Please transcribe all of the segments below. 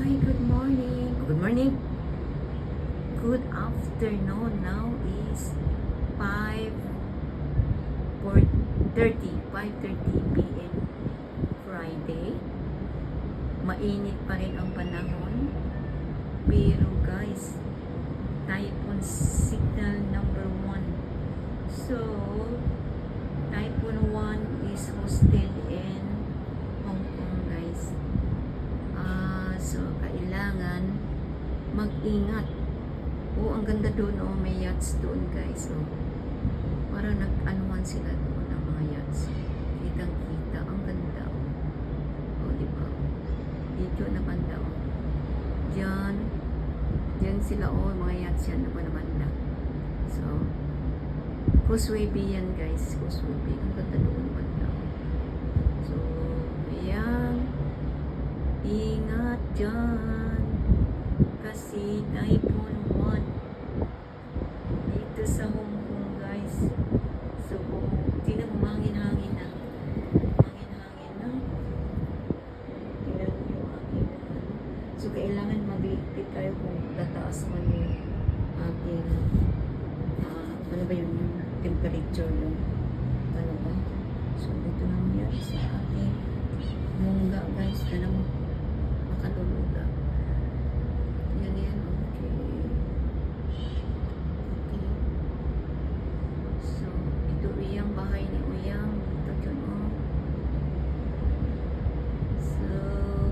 Hi, good morning. Good morning. Good afternoon. Now is 5:30 p.m. Friday. Mainit pa rin ang panahon. Pero guys, typhoon signal number 1. So, typhoon 1 is hosted in Hong Kong, guys. So, kailangan mag-ingat. Ang ganda doon, may yachts doon, guys. Parang nag-anuhan sila doon ng mga yachts. Kitang-kita, ang ganda. Diba? Dito na banda, Diyan sila, mga yachts yan na banda. So, Causeway Bay yan, guys. Causeway Bay. Ang ganda doon banda. So, ayan. Ingat dyan. Kasi typhoon 1 dito sa Hong Kong, guys. So, hindi na humangin-hangin na. Humangin-hangin na. Tingnan mo yung aking So, kailangan mag-ligpit tayo kung tataas man yung ating ano ba yun, yung temperature yung ano ba. So, dito lang yan sa ating mungga, guys. Alam mo, makaluluga. Yan, okay. So, ito iyang bahay ni Uyang. Ito yun, So,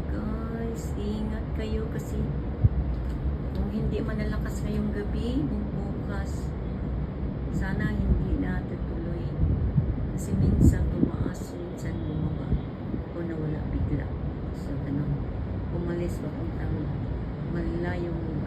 guys, ingat kayo kasi kung hindi manalakas ngayong gabi, bukas, sana hindi na tutuloy. Kasi minsan tumaas, minsan bumaba o nawala bigla. So, ganun. Umalis papuntang malayong